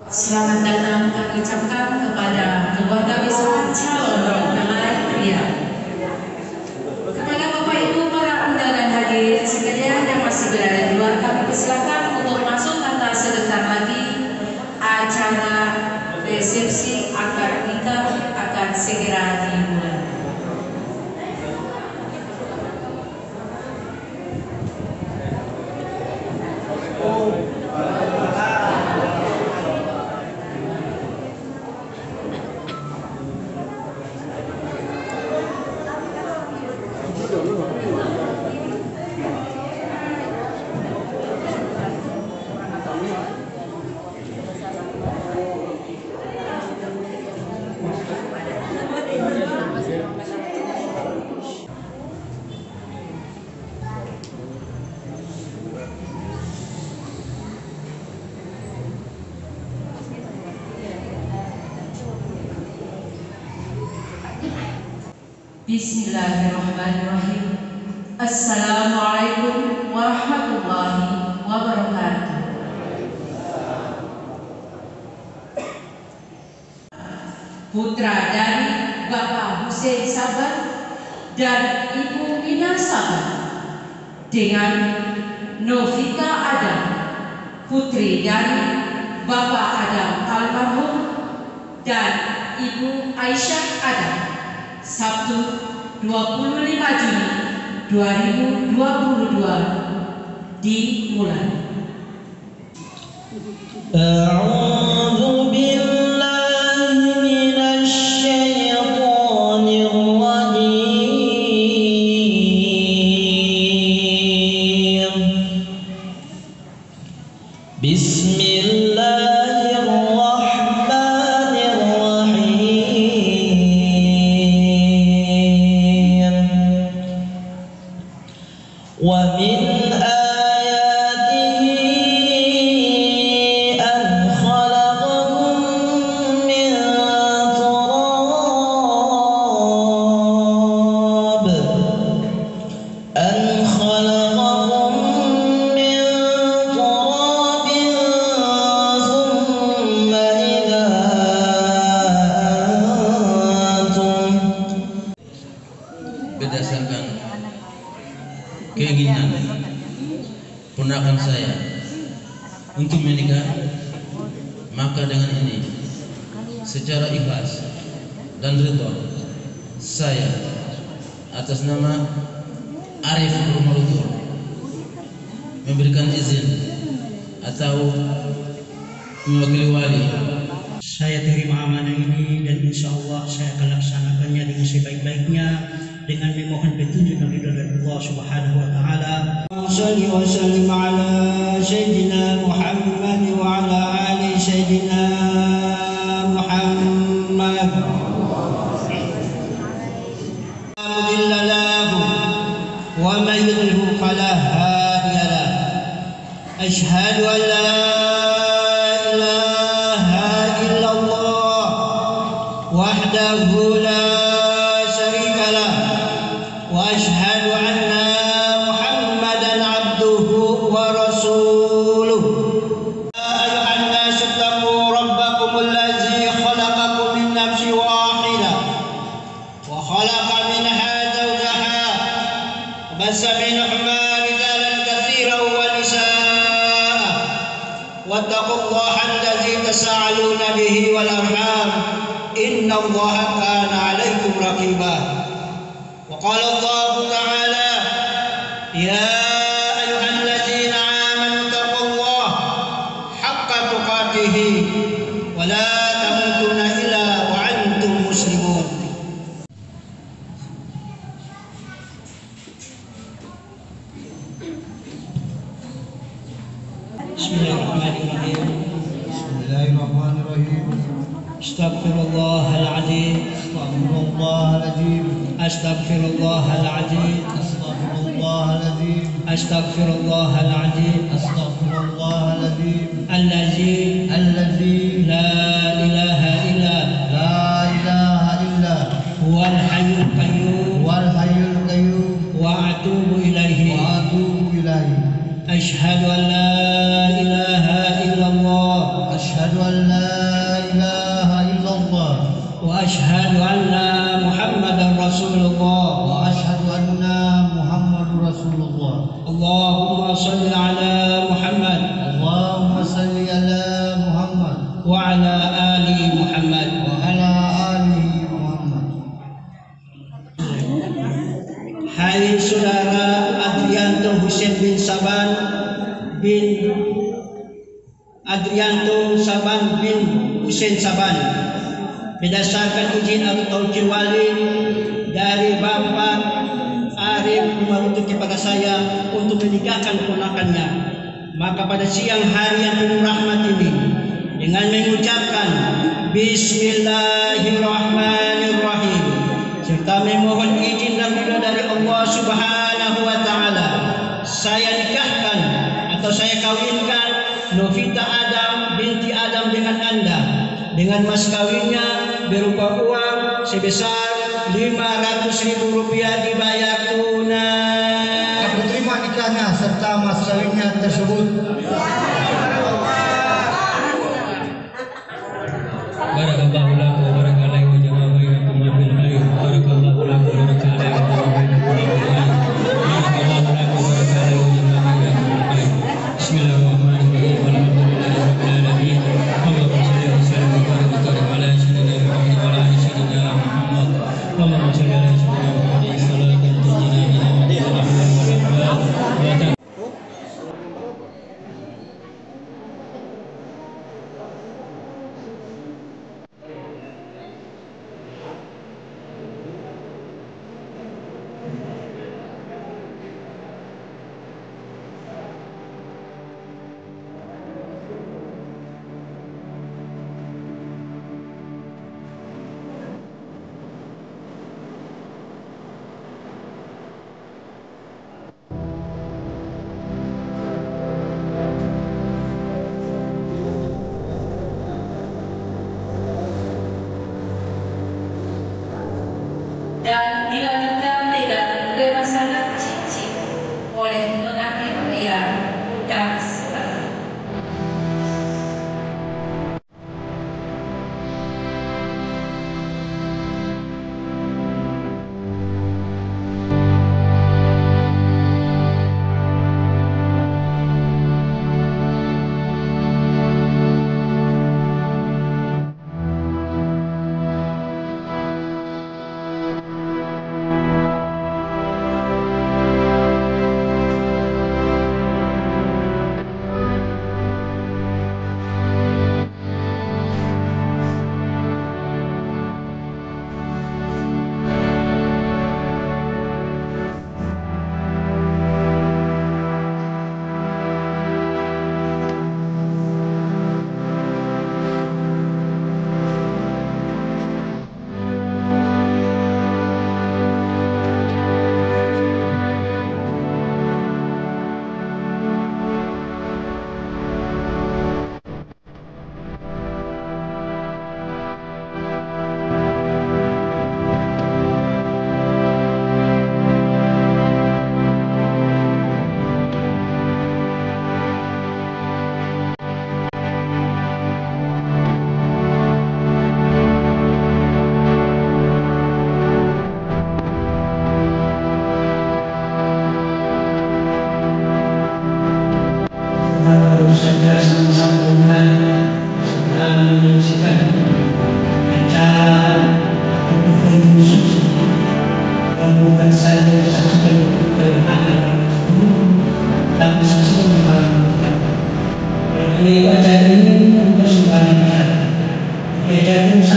Selamat datang kami ucapkan kepada keluarga besar calon mempelai pria. Kepada Bapak Ibu para undangan hadir sekalian yang masih berada di luar, kami persilakan untuk masuk karena sebentar lagi acara resepsi akad nikah akan segera dimulai. Bismillahirrahmanirrahim. Assalamualaikum warahmatullahi wabarakatuh. Putra dari Bapak Hussein Sabar dan Ibu Mina Sabar dengan Novita Adam, putri dari Bapak Adam almarhum dan Ibu Aisyah Adam, Sabtu 25 Juni 2022 dimulai. A'udzu billahi minasy syaithanir rajim. Wa min ayatihi an khalaqakum min turab thumma idza antum. Berdasarkan keinginan ponakan saya untuk menikah, maka dengan ini secara ikhlas dan ridha saya atas nama Arif Rumalutur memberikan izin atau mewakili wali. Saya terima amanah ini dan insya Allah saya akan laksanakannya dengan sebaik-baiknya dengan memohon petunjuk dan ridha dari Allah Subhanahu wa taala. Shalli wa sallim ala sayyidina Muhammad wa ala ali sayyidina Muhammad. La mudilla lahu wa man yudlilhu fala hadiya lahu. Asyhadu an la وحده لا شريك له وأشهد أن محمدا عبده ورسوله. يا أيها الناس اتقوا ربكم الذي خلقكم من نفس واحدة وخلق منها زوجها وبث منهما رجالا كثيرا ونساء واتقوا الله الذي تساءلون به والأرحام إن الله كان عليكم رقيبا. وقال الله تعالى يا أيها الذين آمنوا اتقوا الله حق تقاته ولا تموتن إلا وأنتم مسلمون. بسم الله الرحمن الرحيم. بسم الله الرحمن الرحيم. استغفر الله العظيم. استغفر الله العظيم. استغفر الله العظيم. استغفر الله العظيم. استغفر الله العظيم. استغفر الله العظيم. الذي لا إله إلا لا إله إلا هو الحي القيوم هو الحي القيوم وأتوب إليه. وأتوب إليه. أشهد أن لا إله إلا الله. أشهد أن لا إله إلا الله. وأشهد أن محمدا رسول الله. وأشهد أن محمد رسول الله. اللهم صل على محمد اللهم صل على محمد وعلى آل محمد. وعلى آله محمد. Hai saudara Adrianto Husein bin Saban Husein Saban, berdasarkan izin atau tauqir wali dari Bapak Arif menuntut kepada saya untuk menikahkan ponakannya, maka pada siang hari yang penuh rahmat ini dengan mengucapkan Bismillahirrahmanirrahim serta memohon izin dan ridha dari Allah Subhanahu wa taala, saya nikahkan atau saya kawinkan Novita Adam binti Adam dengan Anda dengan mas kawinnya berupa uang sebesar Rp500.000 dibayar tunai. Aku terima nikahnya serta mas kawinnya tersebut. Barakallahu lakum wa barakallahu jama'a bainakum bil khair. Barakallahu lakum wa barakallahu jama'a bainakum bil khair. Barakallahu lakum wa barakallahu jama'a bainakum bil khair. Bismillahirrahmanirrahim. Alhamdulillahi rabbil alamin. Allahumma shalli wa sallim wa barik ala sayyidina Muhammad wa ala ali sayyidina Muhammad. Allahumma shalli ala sayyidina Muhammad salatan tunjina min al-madinah wal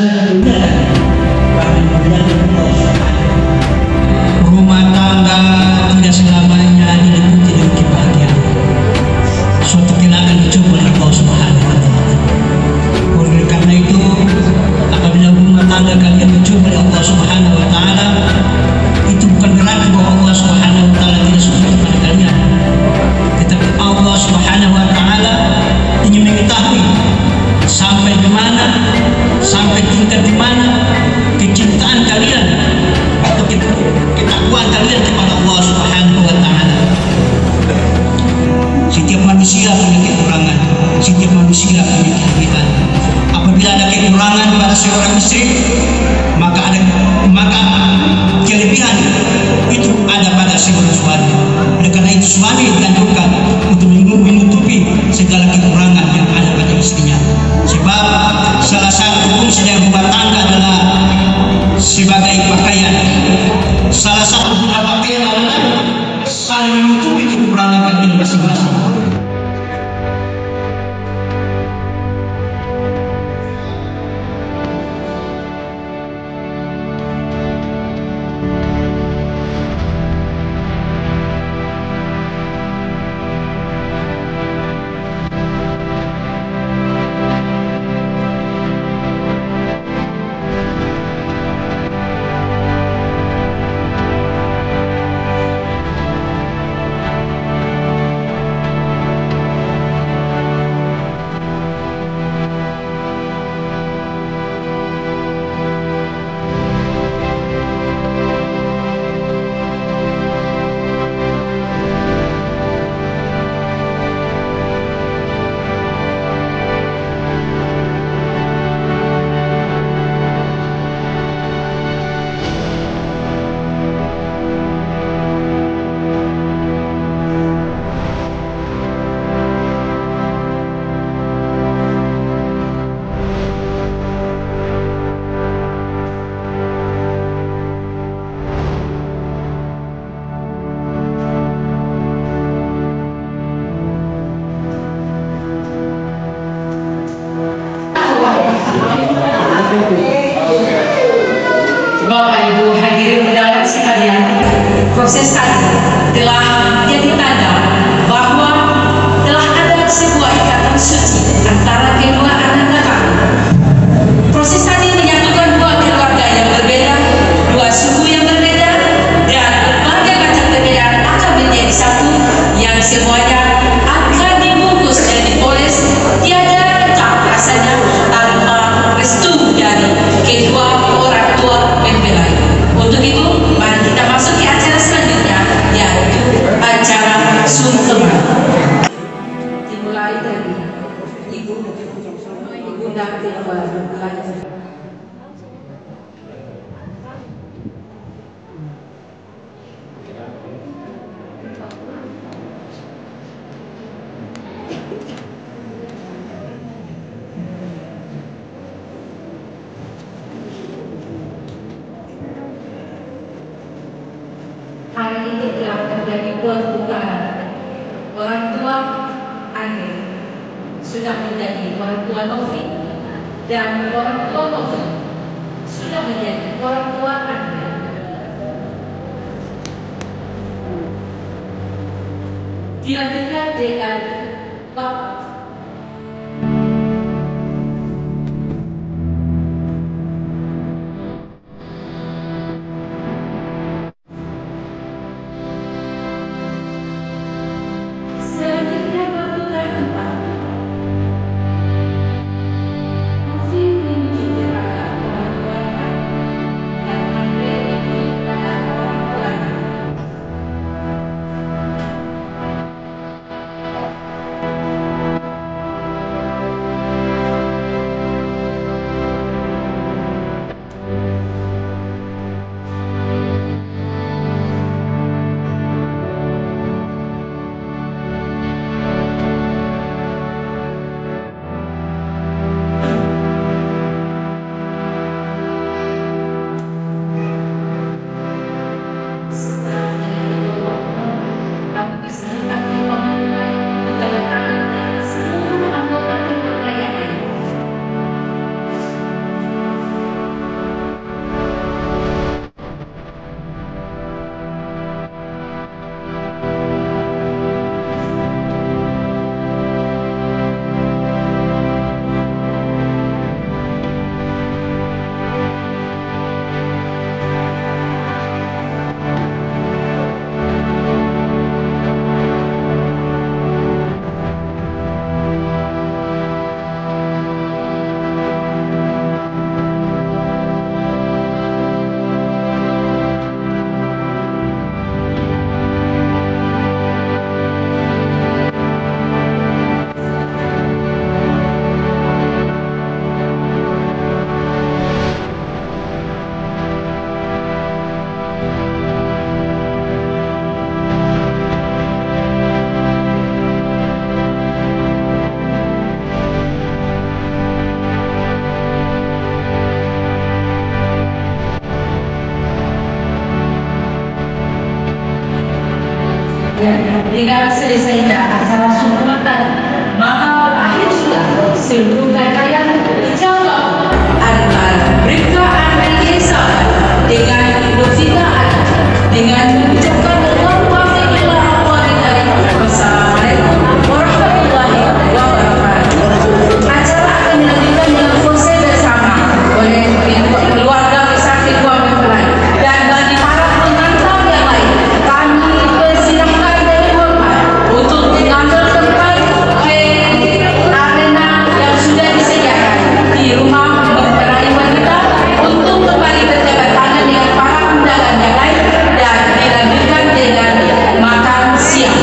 satunya kami muliakan Allah Subhanahu. Rumah tangga tidak selamanya diliputi dengan kebahagiaan. Suatu kenangan dicoba oleh Allah Subhanahu wa Ta'ala. Oleh karena itu, apabila rumah tangga kalian dicoba oleh Allah Subhanahu wa Ta'ala, itu bukan berarti bahwa Allah Subhanahu wa Ta'ala tidak suka kepada kalian. Tetapi Allah Subhanahu wa Ta'ala ingin mengetahui sampai di mana, sampai tingkat di mana kecintaan kalian atau ketakwaan kalian kepada Allah Subhanahu wa Ta'ala. Setiap manusia punya kekurangan, setiap manusia punya kelebihan. Apabila ada kekurangan pada seorang istri, maka kelebihan itu ada pada seorang suami. Oleh karena itu suami dianjurkan untuk menutupi segala kekurangan yang ada pada istrinya. Sebab salah satu fungsi dari rumah tangga adalah sebagai pakaian. Salah satu guna pakaian adalah saling menutupi kekurangan kalian masing-masing. Bapak Ibu hadirin undangan sekalian, proses tadi telah jadi tanda bahwa telah ada sebuah ikatan suci antara kedua anak negara. Proses tadi menyatukan dua keluarga yang berbeda, dua suku yang berbeda, dan berbagai macam perbedaan akan menjadi satu yang semuanya akan dibungkus dan dipoles tiada lengkap rasanya tanpa restu dari kedua orang tua mempelai. Untuk itu, mari kita masuk ke acara selanjutnya, yaitu acara sungkeman. Dimulai dari ibu dan kedua mempelai. Hari ini telah terjadi pertukaran. Orang tua Ane sudah menjadi orang tua Novi, dan orang tua Novi sudah menjadi orang tua Ane. Dilanjutkan dengan Bapak. Selanjutnya berputar tempat. Novi menuju ke arah orang tuanya, dan Andre menuju ke arah orang tuanya. Ketika selesainya acara sunatan, maka berakhir sudah seluruh rangkaian dijaga antara Bribka Andri Esa dengan Lutfika Adi dengan mengucapkan Assalamualaikum warahmatullahi wabarakatuh. Acara akan dilanjutkan dengan proses bersama oleh keluarga besar kedua mempelai dan bagi para pengantar yang lain kami persilahkan dengan hormat untuk mengambil tempat di arena yang sudah disediakan di rumah mempelai wanita untuk kembali berjabat tangan dengan para undangan yang lain dan dilanjutkan dengan makan siang.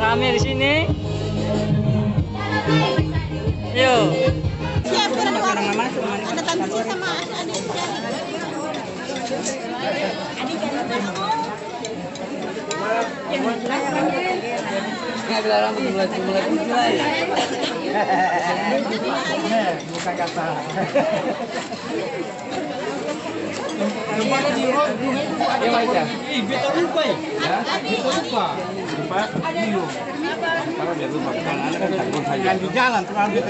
Rame di sini. Yuk. Siap, ada tante sama adik. Bukan kata. Di jalan terlalu